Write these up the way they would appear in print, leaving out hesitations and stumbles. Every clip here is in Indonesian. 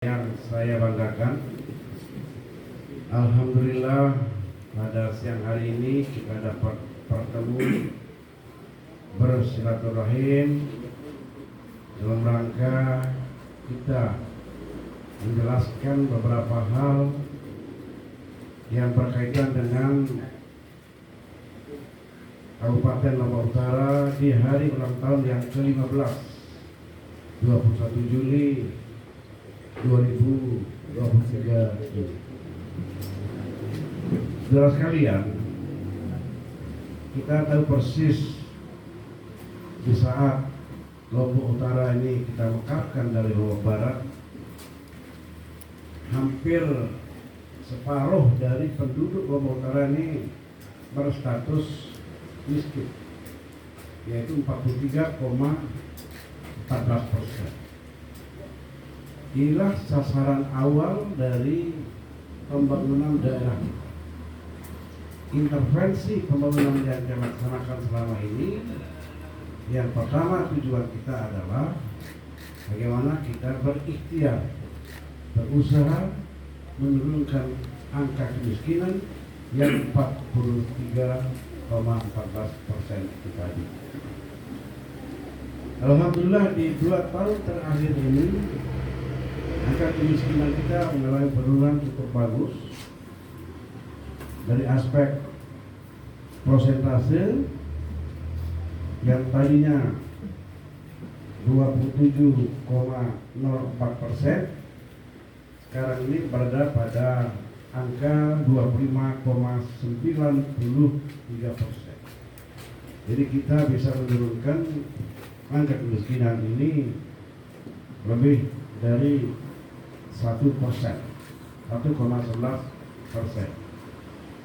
Yang saya banggakan, alhamdulillah pada siang hari ini kita dapat bertemu bersilaturahim dalam rangka kita menjelaskan beberapa hal yang berkaitan dengan Kabupaten Lombok Utara di hari ulang tahun yang ke-15 21 Juli 2023 ini. Saudara sekalian, kita tahu persis di saat Lombok Utara ini kita mekarkan dari Lombok Barat, hampir separuh dari penduduk Lombok Utara ini berstatus miskin, yaitu 43,14%. Inilah sasaran awal dari pembangunan daerah. Intervensi pembangunan yang kita laksanakan selama ini, yang pertama tujuan kita adalah bagaimana kita berikhtiar, berusaha menurunkan angka kemiskinan yang 43,14% itu tadi. Alhamdulillah di 2 tahun terakhir ini angka kemiskinan kita mengalami penurunan cukup bagus. Dari aspek prosentase yang tadinya 27,04%, sekarang ini berada pada angka 25,93%. Jadi kita bisa menurunkan angka kemiskinan ini lebih dari 1%, 1,11%.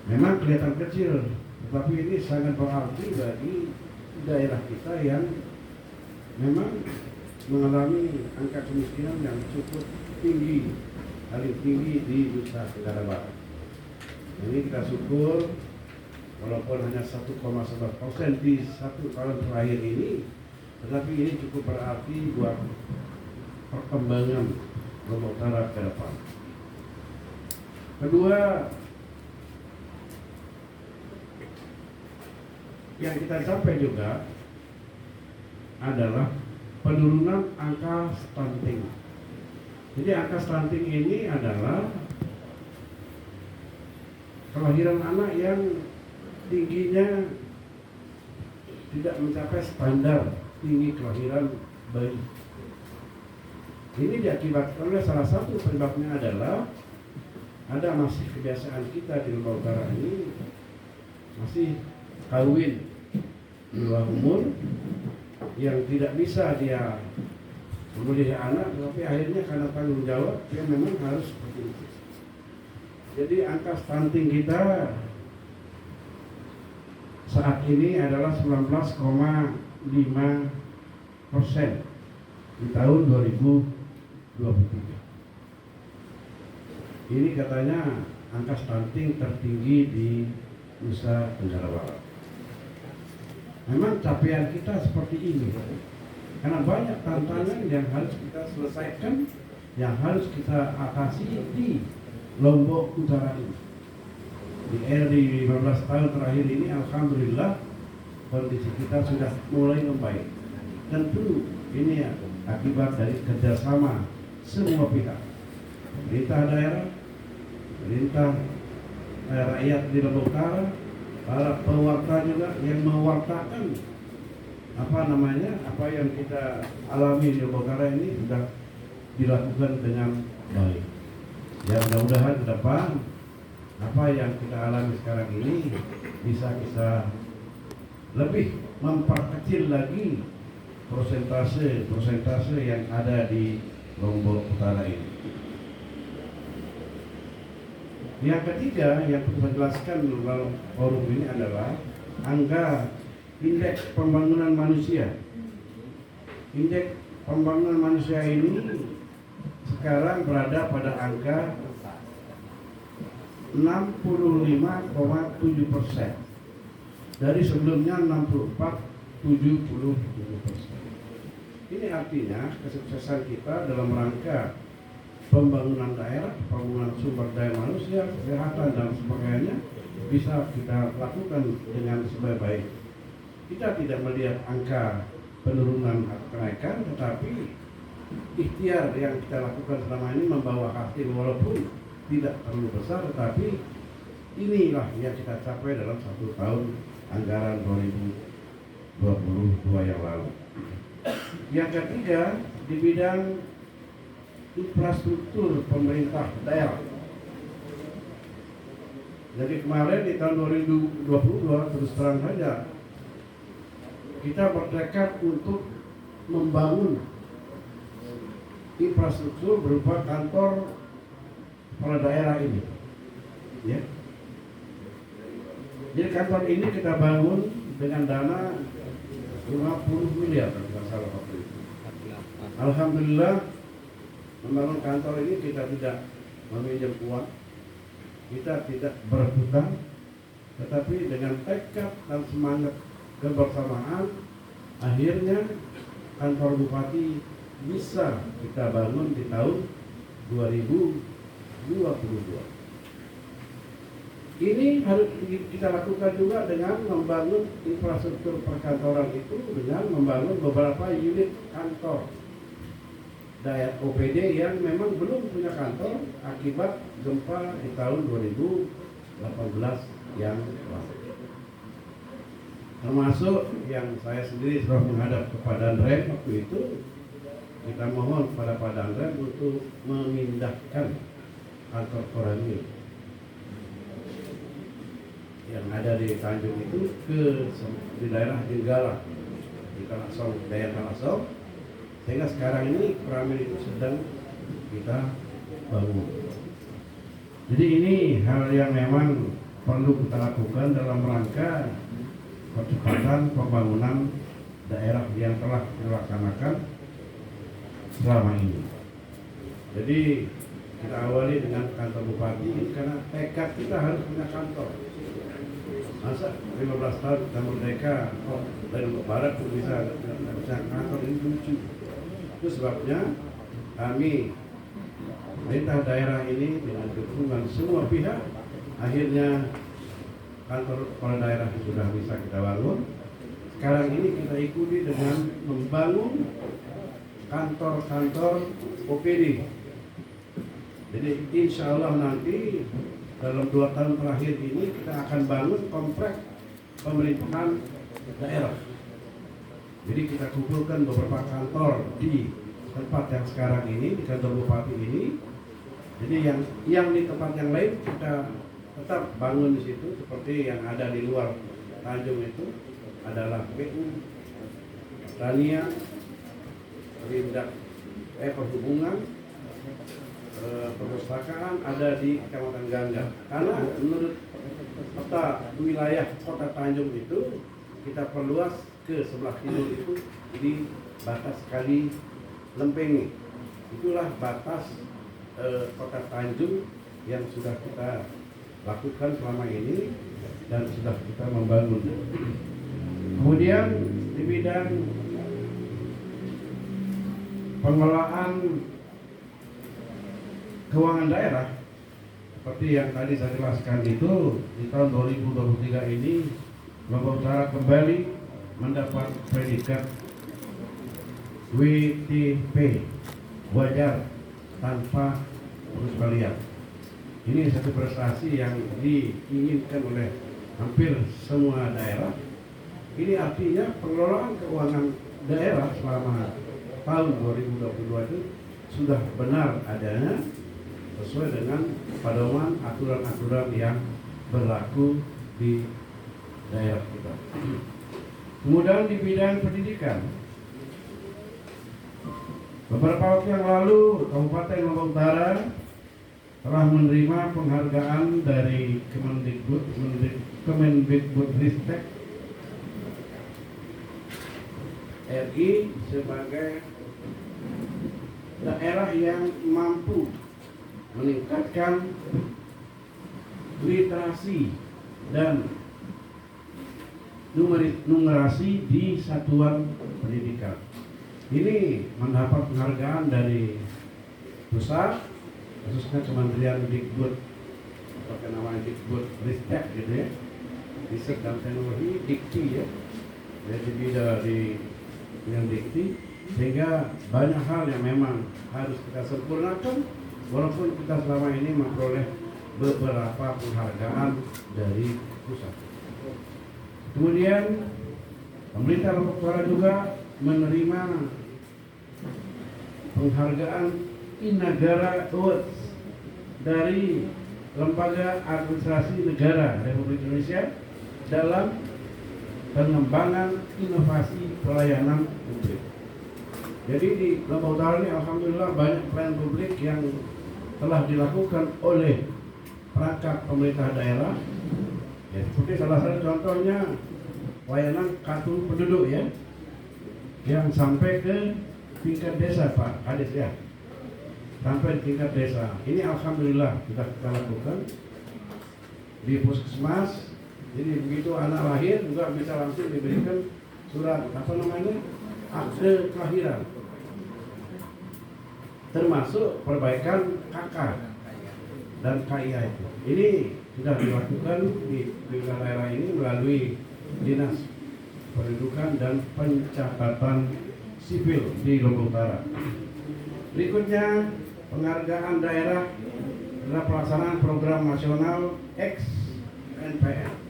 Memang kelihatan kecil, tetapi ini sangat berarti bagi daerah kita yang memang mengalami angka kemiskinan yang cukup tinggi, paling tinggi di Nusa Tenggara Barat. Ini kita syukur, walaupun hanya 1,11% di 1 tahun terakhir ini, tetapi ini cukup berarti buat perkembangan Lombok Utara ke depan. Kedua, yang kita capai juga adalah penurunan angka stunting. Jadi angka stunting ini adalah kelahiran anak yang tingginya tidak mencapai standar tinggi kelahiran bayi. Ini diakibatkan oleh salah satu penyebabnya adalah ada masih kebiasaan kita di Lombok Utara ini masih kawin di bawah umur yang tidak bisa dia memelihara anak, tapi akhirnya karena tanggung jawab dia memang harus seperti itu. Jadi angka stunting kita saat ini adalah 19,5% di tahun 2023. Ini katanya angka stunting tertinggi di Nusa Tenggara Barat. Memang capaian kita seperti ini, karena banyak tantangan yang harus kita selesaikan, yang harus kita atasi di Lombok Utara ini. Di era 15 tahun terakhir ini, alhamdulillah kondisi kita sudah mulai membaik. Tentu ini akibat dari kerjasama semua pihak, pemerintah daerah, pemerintah rakyat di Lombok Utara, para pewarta juga yang mewartakan apa yang kita alami di Lombok Utara ini sudah dilakukan dengan baik. Ya, mudah-mudahan ke depan apa yang kita alami sekarang ini bisa kita lebih memperkecil lagi persentase yang ada di Lombok Utara ini. Yang ketiga yang perlu saya jelaskan dalam forum ini adalah angka indeks pembangunan manusia. Indeks pembangunan manusia ini sekarang berada pada angka 65,7%. Dari sebelumnya 64,77%. Ini artinya kesuksesan kita dalam rangka pembangunan daerah, pembangunan sumber daya manusia, kesehatan dan sebagainya bisa kita lakukan dengan sebaik-baik. Kita tidak melihat angka penurunan atau kenaikan, tetapi ikhtiar yang kita lakukan selama ini membawa hasil walaupun tidak terlalu besar, tetapi inilah yang kita capai dalam 1 tahun anggaran 2022 yang lalu. Yang ketiga, di bidang infrastruktur pemerintah daerah. Jadi kemarin di tahun 2022 terus terang saja kita bertekad untuk membangun infrastruktur berupa kantor kepala daerah ini, ya. Jadi kantor ini kita bangun dengan dana 50 miliar kalau tidak salah waktu itu. Alhamdulillah, membangun kantor ini kita tidak meminjam uang, kita tidak berhutang, tetapi dengan tekad dan semangat kebersamaan, akhirnya kantor bupati bisa kita bangun di tahun 2022. Ini harus kita lakukan juga dengan membangun infrastruktur perkantoran itu dengan membangun beberapa unit kantor daerah OPD yang memang belum punya kantor akibat gempa di tahun 2018 yang lalu. Termasuk yang saya sendiri sudah menghadap kepada Danrem waktu itu, kita mohon kepada Pak Danrem untuk memindahkan kantor Koramil yang ada di Tanjung itu di daerah Jenggala, di Kalaksong, daerah Kalaksong, sehingga sekarang ini Koramil itu sedang kita bangun. Jadi ini hal yang memang perlu kita lakukan dalam rangka percepatan pembangunan daerah yang telah dilaksanakan selama ini. Jadi kita awali dengan kantor bupati ini karena tekad kita harus punya kantor. Masa 15 tahun kita merdeka, dari barat pun bisa kantor, ini lucu. Itu sebabnya kami pemerintah daerah ini dengan dukungan semua pihak, akhirnya kantor kepala daerah sudah bisa kita bangun. Sekarang ini kita ikuti dengan membangun kantor-kantor OPD. Jadi insya Allah nanti dalam 2 tahun terakhir ini kita akan bangun komplek pemerintahan daerah. Jadi kita kumpulkan beberapa kantor di tempat yang sekarang ini, di kantor bupati ini. Jadi yang di tempat yang lain kita tetap bangun di situ, seperti yang ada di luar Tanjung itu adalah PU, pertanian, perhubungan, perpustakaan ada di Kecamatan Gangga. Karena menurut peta wilayah Kota Tanjung itu kita perluas ke sebelah timur itu di batas Kali Lempengi. Itulah batas Kota Tanjung yang sudah kita lakukan selama ini dan sudah kita membangun. Kemudian di bidang pengelolaan keuangan daerah, seperti yang tadi saya jelaskan itu, di tahun 2023 ini Lombok Utara kembali mendapat predikat WTP, wajar tanpa urus bayar. Ini satu prestasi yang diinginkan oleh hampir semua daerah. Ini artinya pengelolaan keuangan daerah selama tahun 2022 itu sudah benar adanya sesuai dengan pedoman aturan-aturan yang berlaku di daerah kita. Kemudian di bidang pendidikan, beberapa waktu yang lalu Kabupaten Lombok Utara telah menerima penghargaan dari Kemendikbudristek RI sebagai daerah yang mampu meningkatkan literasi dan numerasi di satuan pendidikan. Ini mendapat penghargaan dari pusat khususnya Kementerian Dikbud atau namanya Dikbud Ristek gitu ya, riset dan teknologi Dikti ya, jadi dari yang Dikti, sehingga banyak hal yang memang harus kita sempurnakan walaupun kita selama ini memperoleh beberapa penghargaan dari pusat. Kemudian pemerintah Lombok Utara juga menerima penghargaan Inagara Awards dari Lembaga Administrasi Negara Republik Indonesia dalam pengembangan inovasi pelayanan publik. Jadi di Lombok Utara ini alhamdulillah banyak pelayanan publik yang telah dilakukan oleh perangkat pemerintah daerah. Ya, seperti salah satu contohnya layanan kartu penduduk ya, yang sampai ke tingkat desa Pak Kades ya, sampai tingkat desa. Ini alhamdulillah sudah kita lakukan di puskesmas. Jadi begitu anak lahir juga bisa langsung diberikan surat akte kelahiran, termasuk perbaikan KK dan KIA itu. Ini sudah dilakukan di daerah ini melalui Dinas Pendudukan dan Pencatatan Sipil di Lombok Utara. Berikutnya penghargaan daerah adalah pelaksanaan program nasional XNPM.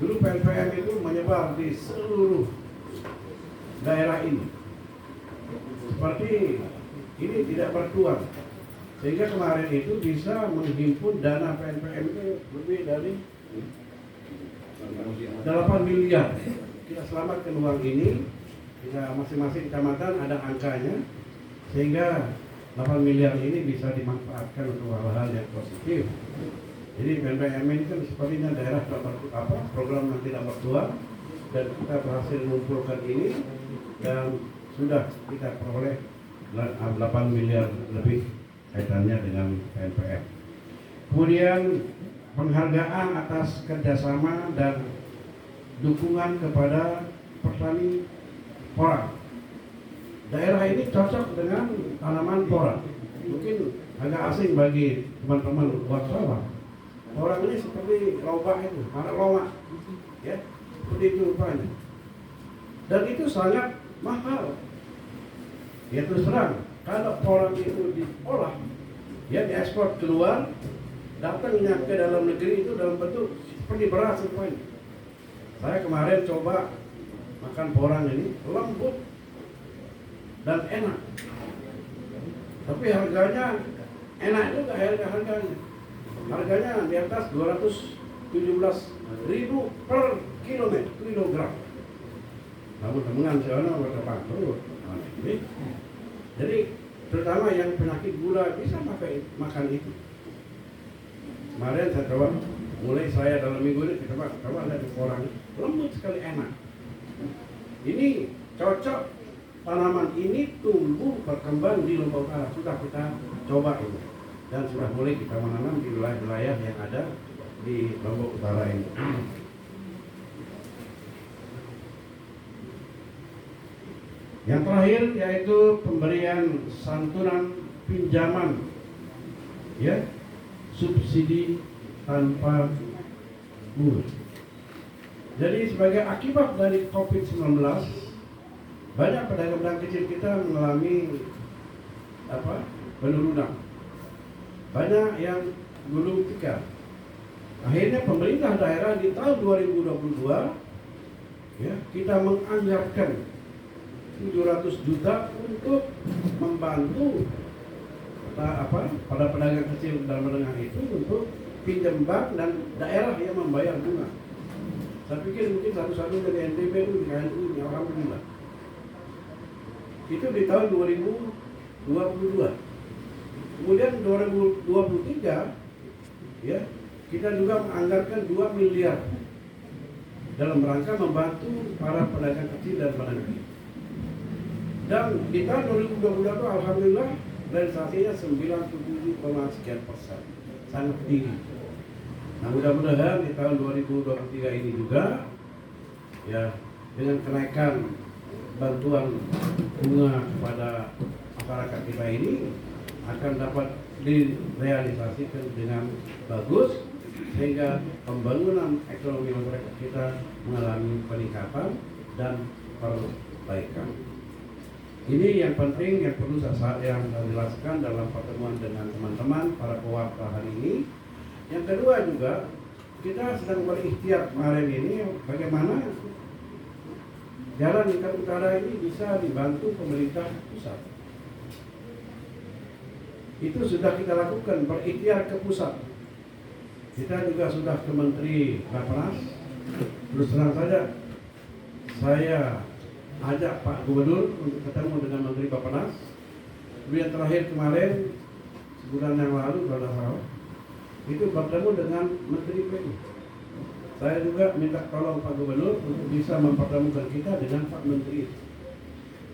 Dulu PNPM itu menyebar di seluruh daerah ini. Seperti ini tidak bertuan, sehingga kemarin itu bisa menghimpun dana PNPM itu lebih dari 8 miliar. Kita selamatkan uang ini, kita masing-masing kecamatan ada angkanya, sehingga 8 miliar ini bisa dimanfaatkan untuk hal-hal yang positif. Jadi PNPM ini kan sepertinya daerah program yang tidak bertuan, dan kita berhasil mengumpulkan ini dan sudah kita peroleh 8 miliar lebih kaitannya dengan PNPM. Kemudian penghargaan atas kerjasama dan dukungan kepada petani porang. Daerah ini cocok dengan tanaman porang. Mungkin agak asing bagi teman-teman wartawan. Porang ini seperti lobak itu, anak lomak, ya, seperti itu rupanya. Dan itu sangat mahal. Ya terus terang, kalau porang itu diolah, ya diekspor keluar, datangnya ke dalam negeri itu dalam bentuk seperti beras rupanya. Saya kemarin coba makan porang ini, lembut dan enak. Tapi harganya enak juga harganya. Harganya di atas 217.000 per kilogram. Namun teman saya berapa perut. Jadi terutama yang penyakit gula bisa makan itu. Kemarin saya coba, mulai saya dalam minggu ini coba lihat porang, lembut sekali, enak. Ini cocok, tanaman ini tumbuh berkembang di Lombok Utara. Sudah kita coba ini dan sudah mulai kita menanam di wilayah-wilayah yang ada di Lombok Utara ini. Yang terakhir yaitu pemberian santunan pinjaman, ya, subsidi tanpa bunga. Jadi sebagai akibat dari COVID-19, banyak pedagang-pedagang kecil kita mengalami penurunan. Banyak yang gulung tikar. Akhirnya pemerintah daerah di tahun 2022 ya, kita menganggarkan 700 juta untuk membantu pada pedagang kecil dan menengah itu untuk pinjam bank dan daerah yang membayar bunga. Saya pikir mungkin satu-satu dari NTB itu di KNU, alhamdulillah. Itu di tahun 2022. Kemudian 2023 ya, kita juga menganggarkan 2 miliar dalam rangka membantu para pedagang kecil dan menengah. Dan di tahun 2022 itu alhamdulillah realisasinya 97,sekian%, sangat tinggi. Nah mudah-mudahan di tahun 2023 ini juga ya, dengan kenaikan bantuan bunga kepada masyarakat kita ini akan dapat direalisasikan dengan bagus sehingga pembangunan ekonomi masyarakat kita mengalami peningkatan dan perbaikan. Ini yang penting yang perlu saya jelaskan dalam pertemuan dengan teman-teman para pewarta hari ini. Yang kedua juga, kita sedang berikhtiar kemarin ini bagaimana jalan lingkar utara ini bisa dibantu pemerintah pusat. Itu sudah kita lakukan, berikhtiar ke pusat. Kita juga sudah ke Menteri Bappenas. Terus terang saja, saya ajak Pak Gubernur untuk ketemu dengan Menteri Bappenas. Kemudian terakhir kemarin, sebulan yang lalu kalau tidak salah, itu bertemu dengan Menteri PU. Saya juga minta tolong Pak Gubernur untuk bisa mempertemukan kita dengan Pak Menteri.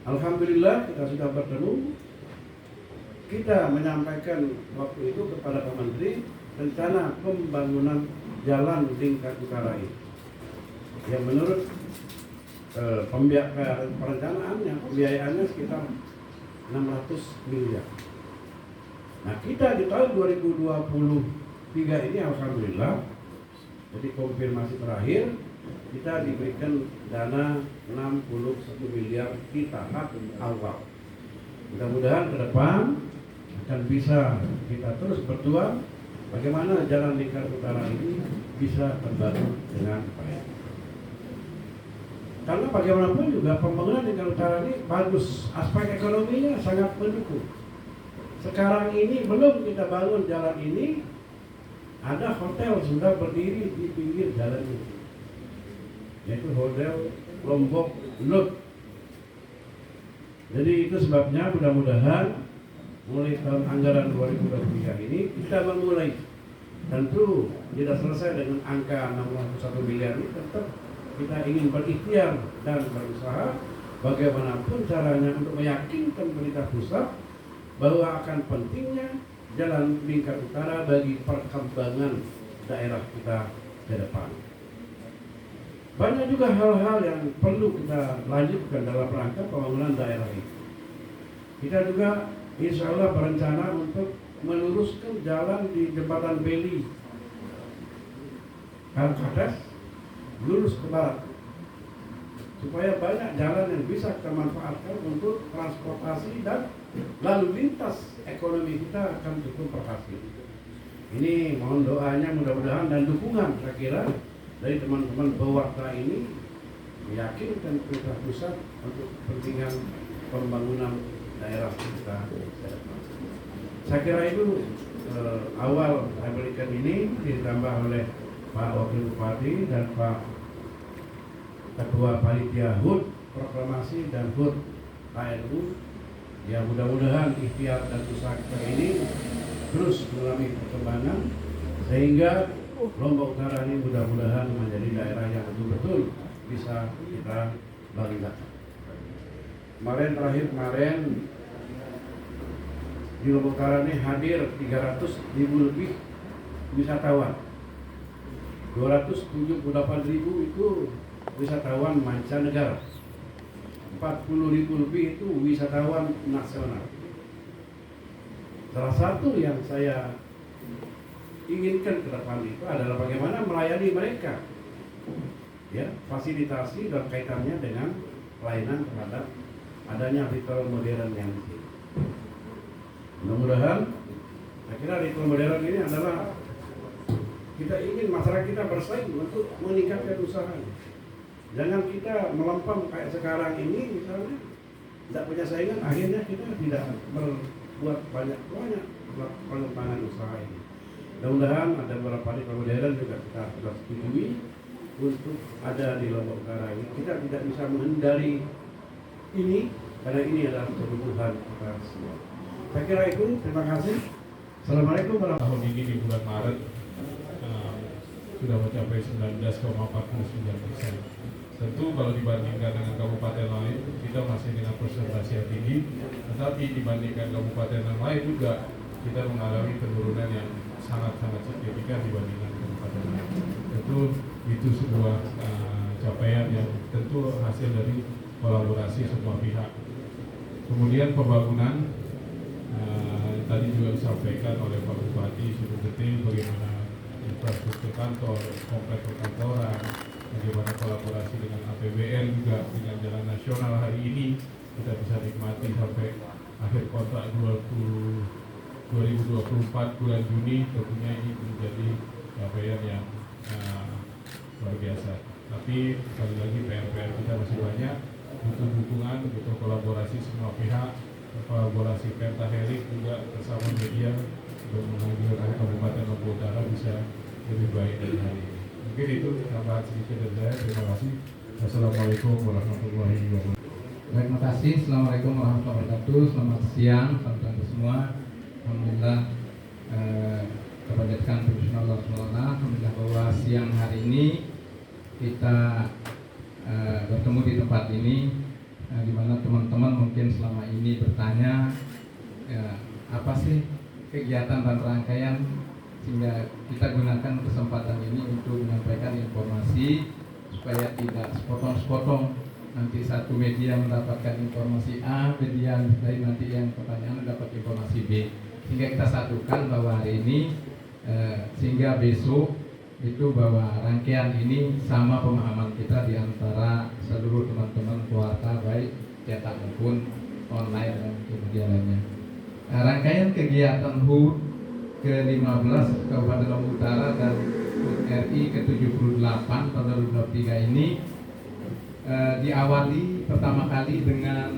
Alhamdulillah kita sudah bertemu. Kita menyampaikan waktu itu kepada Pak Menteri rencana pembangunan jalan lingkar utara ini, yang menurut perencanaannya, pembiayaannya sekitar 600 miliar. Nah, kita di tahun 2023 ini alhamdulillah, jadi konfirmasi terakhir, kita diberikan dana 61 miliar di tahap awal. Mudah-mudahan ke depan akan bisa kita terus berjuang bagaimana jalan lingkar utara ini bisa terbangun dengan baik. Karena bagaimanapun juga pembangunan lingkar utara ini bagus, aspek ekonominya sangat mendukung. Sekarang ini belum kita bangun jalan ini, ada hotel sudah berdiri di pinggir jalan ini, yaitu Hotel Lombok Lut. Jadi itu sebabnya mudah-mudahan mulai tahun anggaran 2023 ini kita memulai. Tentu tidak selesai dengan angka 61 miliar ini, tetap kita ingin berikhtiar dan berusaha bagaimanapun caranya untuk meyakinkan pemerintah pusat bahwa akan pentingnya jalan lingkar utara bagi perkembangan daerah kita ke depan. Banyak juga hal-hal yang perlu kita lanjutkan dalam rangka pembangunan daerah ini. Kita juga insya Allah berencana untuk meluruskan jalan di Jembatan Beli Kalkadas lurus ke barat, supaya banyak jalan yang bisa kita manfaatkan untuk transportasi dan lalu lintas ekonomi kita akan cukup berhasil. Ini mohon doanya mudah-mudahan dan dukungan saya kira dari teman-teman pewarta ini meyakinkan pemerintah pusat untuk kepentingan pembangunan daerah kita ke depan. Saya kira itu awal saya berikan ini ditambah oleh Pak Wakil Bupati dan Pak Ketua Panitia HUT Proklamasi dan HUT KNU. Ya mudah-mudahan ikhtiar dan usaha kita ini terus mengalami perkembangan sehingga Lombok Utara ini mudah-mudahan menjadi daerah yang betul-betul bisa kita banggakan. Terakhir di Lombok Utara ini hadir 300.000 lebih wisatawan. 278.000 itu wisatawan mancanegara. 40.000 lebih itu wisatawan nasional. Salah satu yang saya inginkan ke depan itu adalah bagaimana melayani mereka, ya, fasilitasi dan kaitannya dengan pelayanan terhadap adanya ritual modern yang di sini. Mudah-mudahan, saya kira ritual modern ini adalah kita ingin masyarakat kita bersaing untuk meningkatkan usahanya. Jangan kita melempem kayak sekarang ini, misalnya tidak punya saingan, akhirnya kita tidak berbuat banyak pengembangan usaha ini. Mudah-mudahan ada beberapa ritual modern juga kita sudah setujui untuk ada di Lombok Utara ini. Kita tidak bisa menghindari ini karena ini adalah kebutuhan kita semua. Saya kira itu, terima kasih. Assalamualaikum warahmatullahi wabarakatuh. Tahun ini di bulan Maret sudah mencapai 19,49%. Tentu kalau dibandingkan dengan kabupaten lain, kita masih dengan persentase yang tinggi. Tetapi dibandingkan kabupaten yang lain juga kita mengalami penurunan yang sangat-sangat signifikan dibandingkan kabupaten lain. Tentu itu sebuah capaian yang tentu hasil dari kolaborasi semua pihak. Kemudian pembangunan tadi juga disampaikan oleh Pak Bupati cukup detail bagaimana infrastruktur kantor, komplek perkantoran, bagaimana kolaborasi dengan APBN juga dengan jalan nasional hari ini kita bisa nikmati sampai akhir kontrak 2024 bulan Juni. Tentunya ini menjadi capaian yang luar biasa. Tapi sekali lagi PR kita masih banyak, butuh dukungan, butuh kolaborasi semua pihak, kolaborasi Pentaherik juga bersama media untuk menghadirkan Kabupaten Lombok Utara bisa lebih baik dari hari ini. Mungkin itu tambahan sedikit dari saya. Terima kasih. Wassalamualaikum warahmatullahi wabarakatuh. Baik, terima kasih. Assalamualaikum warahmatullahi wabarakatuh. Selamat siang teman-teman semua. Alhamdulillah kepada profesional Allah, alhamdulillah bahwa siang hari ini kita bertemu di tempat ini, di mana teman-teman mungkin selama ini bertanya apa sih kegiatan dan rangkaian, sehingga kita gunakan kesempatan ini untuk menyampaikan informasi supaya tidak sepotong-sepotong. Nanti satu media mendapatkan informasi A, media lain nanti yang pertanyaan mendapat informasi B, sehingga kita satukan bahwa hari ini sehingga besok itu bahwa rangkaian ini sama pemahaman kita di antara seluruh teman-teman keluarga baik cetak maupun online dan media lainnya. Rangkaian kegiatan HUT ke-15 Kabupaten Lombok Utara dan HUT RI ke-78 tahun 2023 ini diawali pertama kali dengan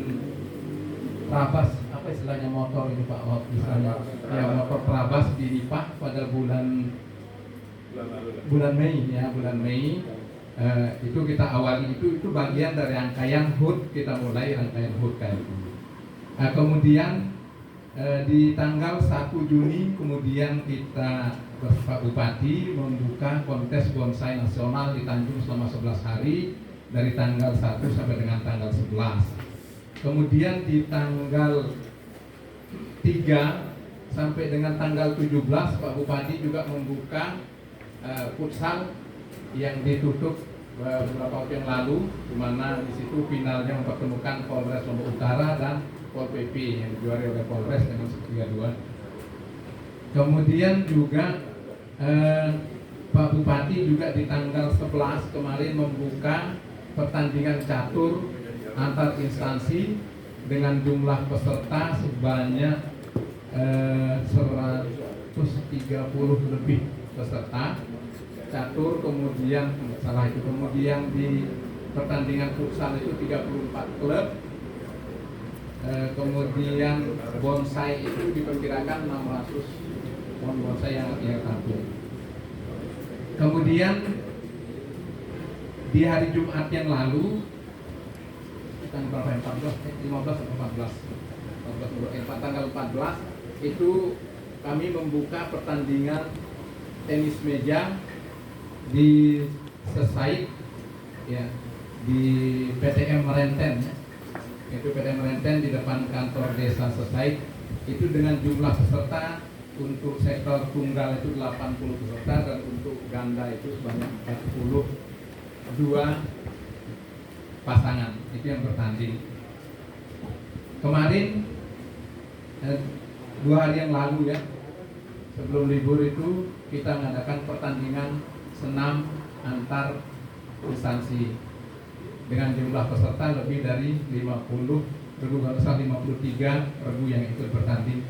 Prabas, apa istilahnya motor ini Pak, misalnya ya motor Prabas di Nipah pada bulan Mei ya, bulan Mei. Itu kita awali, itu bagian dari rangkaian HUT, kita mulai rangkaian HUT kali ini. Kemudian di tanggal 1 Juni kemudian kita Pak Bupati membuka kontes bonsai nasional di Tanjung selama 11 hari dari tanggal 1 sampai dengan tanggal 11. Kemudian di tanggal 3 sampai dengan tanggal 17 Pak Bupati juga membuka futsal yang ditutup beberapa waktu yang lalu, di mana di situ finalnya mempertemukan Polres Lombok Utara dan Pol PP yang dijuari oleh Polres dengan 3-2. Kemudian juga Pak Bupati juga di tanggal 11 kemarin membuka pertandingan catur antar instansi dengan jumlah peserta sebanyak 130 lebih peserta catur. Kemudian kemudian di pertandingan futsal itu 34 klub. Kemudian bonsai itu diperkirakan 600 pohon bonsai yang tampil. Kemudian di hari Jumat yang lalu tanggal 15 atau 14 tanggal 14 itu kami membuka pertandingan tenis meja di Sesaik ya, di PTM Merenten ya. Itu PTM Merenten di depan kantor desa Sesaik, itu dengan jumlah peserta untuk sektor tunggal itu 80 peserta dan untuk ganda itu sebanyak 42 pasangan itu yang bertanding. Kemarin 2 hari yang lalu ya, sebelum libur itu kita mengadakan pertandingan senam antar instansi dengan jumlah peserta lebih dari 53.000 yang ikut bertanding.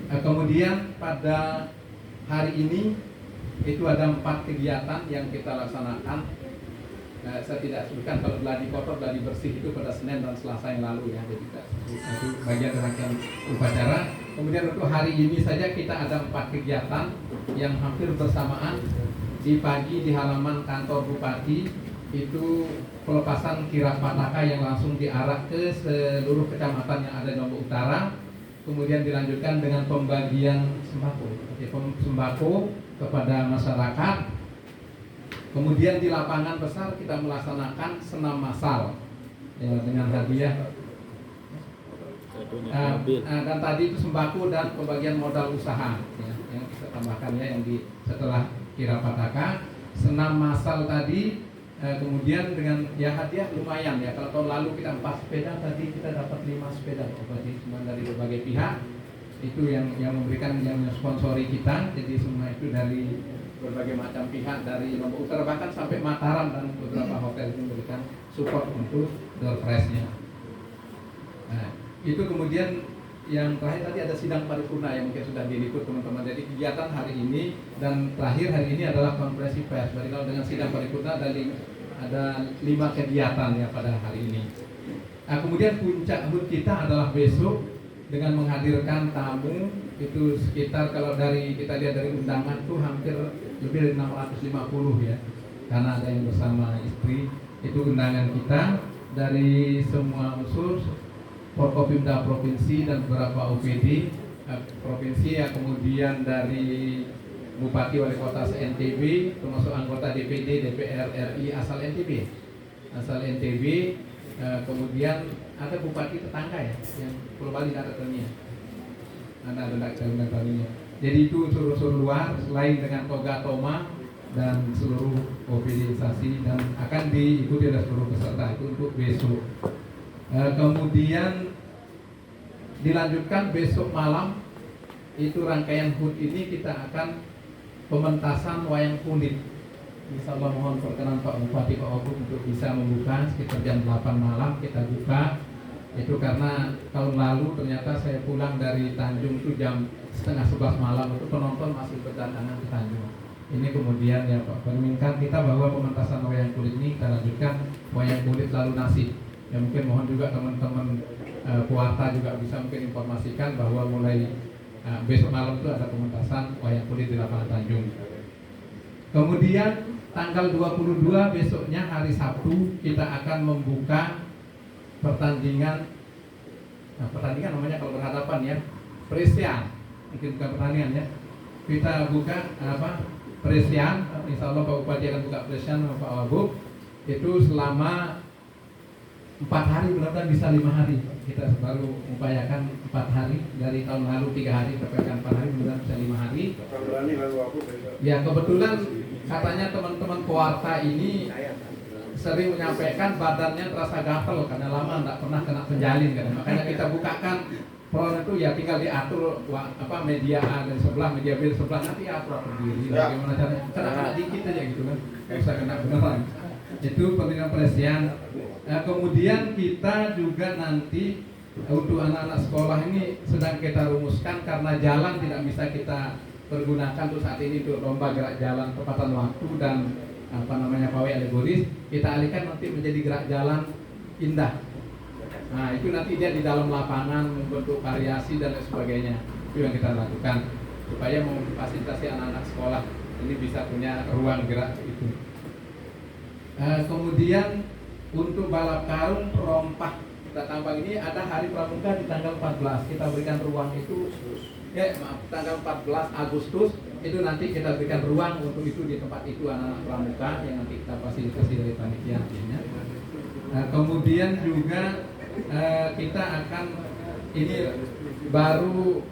Kemudian pada hari ini itu ada 4 kegiatan yang kita laksanakan. Saya tidak sebutkan, kalau gladi kotor, gladi bersih itu pada Senin dan Selasa yang lalu ya, jadi itu bagian rangkaian upacara. Kemudian untuk hari ini saja kita ada 4 kegiatan yang hampir bersamaan. Di pagi di halaman kantor Bupati itu pelepasan kirap pataka yang langsung diarak ke seluruh kecamatan yang ada di Lombok Utara. Kemudian dilanjutkan dengan pembagian sembako kepada masyarakat. Kemudian di lapangan besar kita melaksanakan senam massal ya, dengan hadiah dan tadi itu sembako dan pembagian modal usaha ya, yang kita tambahkan ya, yang setelah kirap pataka senam massal tadi. Kemudian dengan ya hadiah lumayan ya, kalau tahun lalu kita 4 sepeda, tadi kita dapat 5 sepeda dari berbagai pihak. itu yang memberikan, yang sponsori kita. Jadi semua itu dari berbagai macam pihak, dari Lombok Utara bahkan sampai Mataram dan beberapa hotel itu memberikan support untuk door prize-nya. Nah, itu kemudian yang terakhir tadi ada sidang paripurna yang mungkin sudah diliput teman-teman. Jadi kegiatan hari ini dan terakhir hari ini adalah konferensi pers. Jadi kalau dengan sidang paripurna ada 5 kegiatan ya pada hari ini. Nah, kemudian puncak HUT kita adalah besok dengan menghadirkan tamu itu sekitar, kalau dari kita lihat dari undangan tuh hampir lebih dari 650 ya, karena ada yang bersama istri. Itu undangan kita dari semua unsur Forkopimda provinsi dan beberapa OPD provinsi ya, kemudian dari Bupati Wali Kota NTB, termasuk anggota DPD DPR RI asal NTB, kemudian ada bupati tetangga ya, yang Pulau Bali ada tanya, ada tanya. Jadi itu unsur-unsur luar selain dengan Toga Toma dan seluruh OPD instansi, dan akan diikuti oleh seluruh peserta itu untuk besok. Kemudian dilanjutkan besok malam itu rangkaian HUT ini kita akan pementasan wayang kulit. Insyaallah mohon perkenan Pak Bupati, Pak Wagub untuk bisa membuka sekitar jam 8 malam kita buka. Itu karena tahun lalu ternyata saya pulang dari Tanjung itu jam setengah 11 malam, itu penonton masih berdatangan ke Tanjung. Ini kemudian ya Pak, menginginkan kita bahwa pementasan wayang kulit ini kita lanjutkan wayang kulit lalu nasib. Ya mungkin mohon juga teman-teman puarta juga bisa mungkin informasikan bahwa mulai besok malam itu ada pementasan wayang kulit di lapangan Tanjung. Kemudian tanggal 22 besoknya hari Sabtu kita akan membuka pertandingan namanya kalau berhadapan ya, Presian, mungkin bukan pertandingan ya. Kita buka Presian, insyaallah Pak Bupati akan buka Presian sama Pak Wagub itu selama 4 hari, mudah-mudahan bisa 5 hari. Kita baru upayakan 4 hari, dari tahun lalu 3 hari, upayakan 4 hari, mudah-mudahan bisa 5 hari. Ya kebetulan katanya teman-teman pewarta ini sering menyampaikan badannya terasa gatel karena lama tidak pernah kena penjalin kan. Makanya kita bukakan Pro itu ya tinggal diatur media A dari sebelah, media B dari sebelah, nanti atur diri. Bagaimana caranya? Kena dikit aja gitu kan, nggak usah kena beneran. Itu pendidikan Presian. Nah, kemudian kita juga nanti untuk anak-anak sekolah ini sedang kita rumuskan karena jalan tidak bisa kita pergunakan untuk saat ini untuk lomba gerak jalan tepatan waktu dan pawai alegoris, kita alihkan nanti menjadi gerak jalan indah. Nah itu nanti dia di dalam lapangan membentuk variasi dan lain sebagainya. Itu yang kita lakukan supaya memfasilitasi anak-anak sekolah ini bisa punya ruang gerak itu. Kemudian untuk balap karung perompak kita tambang ini ada hari pramuka di tanggal 14. Kita berikan ruang itu tanggal 14 Agustus itu nanti kita berikan ruang untuk itu di tempat itu anak-anak pramuka yang nanti kita fasilitasi dari panitia. Kemudian juga kita akan ini baru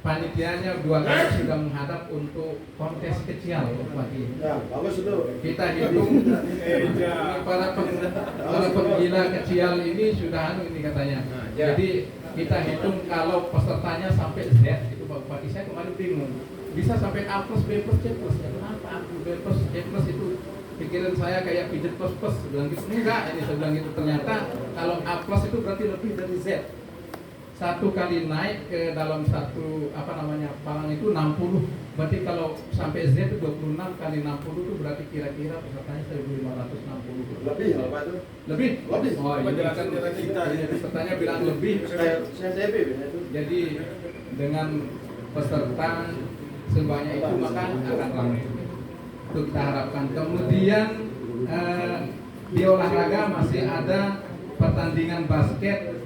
panitianya 2 kali sudah menghadap untuk kontes kecil pagi. Ya, bagus itu. Kita hitung para penggila kecil ini sudah ini katanya. Jadi kita hitung kalau pesertanya sampai Z itu Pak Bupati, saya kemarin bingung bisa sampai A plus B plus C plus ya, kenapa A plus B plus C plus itu pikiran saya kayak pijet plus plus, bilang gitu enggak, ini saya bilang gitu, ternyata kalau A plus itu berarti lebih dari Z. 1 kali naik ke dalam satu palang itu 60, berarti kalau sampai Z itu 26 kali 60 itu berarti kira-kira pesertanya 1560. Lebih apa itu? Lebih? Oh iya kan kita pesertanya bilang lebih. Saya itu. Jadi dengan peserta sebanyak itu maka akan ramai. Itu kita harapkan. Kemudian di olahraga masih ada pertandingan basket.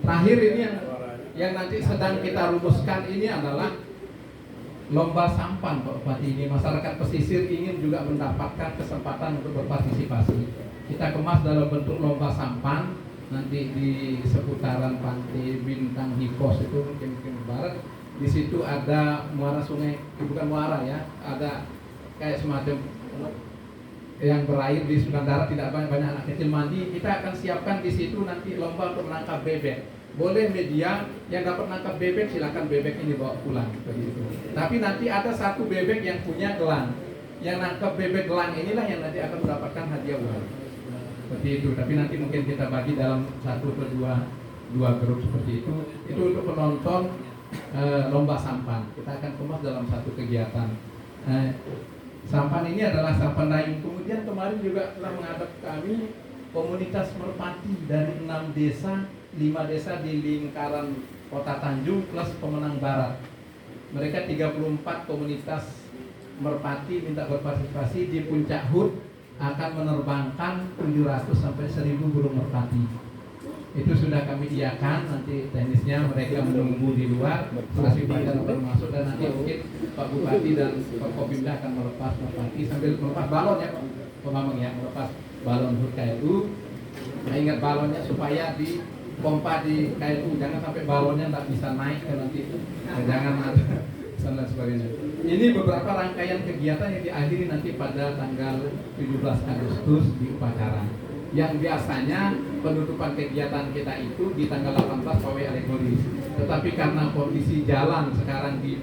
Terakhir ini yang nanti sedang kita rumuskan ini adalah lomba sampan Pak Bupati. Ini masyarakat pesisir ingin juga mendapatkan kesempatan untuk berpartisipasi. Kita kemas dalam bentuk lomba sampan nanti di seputaran Pantai Bintang Hipos itu mungkin barat. Di situ ada muara sungai, bukan muara ya, ada kayak semacam yang berair di sebelah darat, tidak banyak anak kecil mandi. Kita akan siapkan di situ nanti lomba untuk menangkap bebek. boleh media yang dapat nangkap bebek silakan bebek ini bawa pulang begitu. Tapi nanti ada satu bebek yang punya gelang. Yang nangkap bebek gelang inilah yang nanti akan mendapatkan hadiah uang. Seperti itu. Tapi nanti mungkin kita bagi dalam satu atau dua grup seperti itu. Itu untuk penonton lomba sampan. Kita akan kemas dalam satu kegiatan. Sampan ini adalah sampan dayung. Kemudian kemarin juga telah menghadap kami komunitas merpati dari 6 desa, 5 desa di lingkaran Kota Tanjung plus Pemenang Barat. Mereka 34 komunitas merpati minta berpartisipasi di Puncak HUT akan menerbangkan 700 sampai 1000 burung merpati. Itu sudah kami iakan, nanti teknisnya mereka menunggu di luar, masih pada masuk dan nanti mungkin Pak Bupati dan Pak Kopimda akan melepas merpati sambil melepas balon ya Pak Mamang ya, melepas balon HUT KLU. Nah, ingat balonnya supaya dipompa di KLU, jangan sampai balonnya tidak bisa naik ke nanti, jangan ada dan sebagainya. Ini beberapa rangkaian kegiatan yang diakhiri nanti pada tanggal 17 Agustus di upacara. Yang biasanya penutupan kegiatan kita itu di tanggal 18 pawai alegoris. Tetapi karena kondisi jalan sekarang di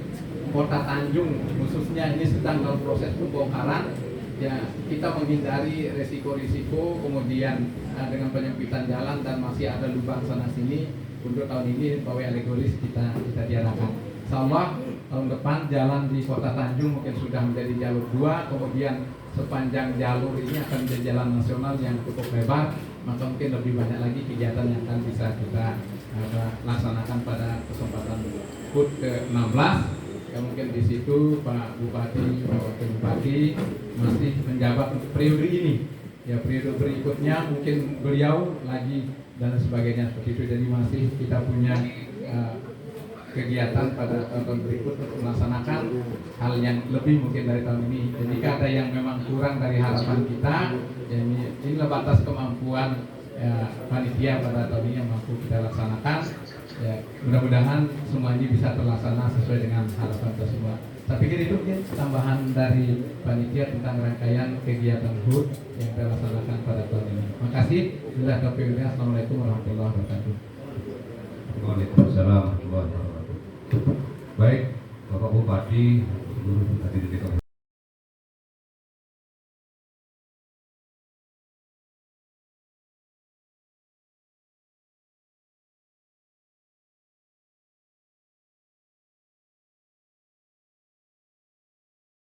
Kota Tanjung khususnya ini sedang dalam proses pembongkaran, ya kita menghindari resiko-risiko kemudian dengan penyempitan jalan dan masih ada lubang sana sini. Untuk tahun ini pawai alegoris kita tiadakan. Insyaallah tahun depan jalan di Kota Tanjung mungkin sudah menjadi jalur 2, kemudian sepanjang jalur ini akan menjadi jalan nasional yang cukup lebar, maka mungkin lebih banyak lagi kegiatan yang akan bisa kita laksanakan pada kesempatan HUT ke-16. Ya mungkin di situ Pak Bupati, Pak Wakil Bupati masih menjabat untuk periode ini. Ya periode berikutnya mungkin beliau lagi dan sebagainya seperti itu. Jadi masih kita punya kegiatan pada tahun berikut untuk melaksanakan hal yang lebih mungkin dari tahun ini. Jadi jika ada yang memang kurang dari harapan kita, ya inilah batas kemampuan panitia pada tahun ini yang mampu kita laksanakan. Ya, mudah-mudahan semua ini bisa terlaksana sesuai dengan harapan kita semua. Saya pikir itu mungkin tambahan dari panitia tentang rangkaian kegiatan HUT yang kita laksanakan pada tahun ini. Terima kasih. Assalamualaikum warahmatullahi wabarakatuh. Waalaikumsalam warahmatullahi wabarakatuh. Baik, Bapak Bupati, seluruh hadirin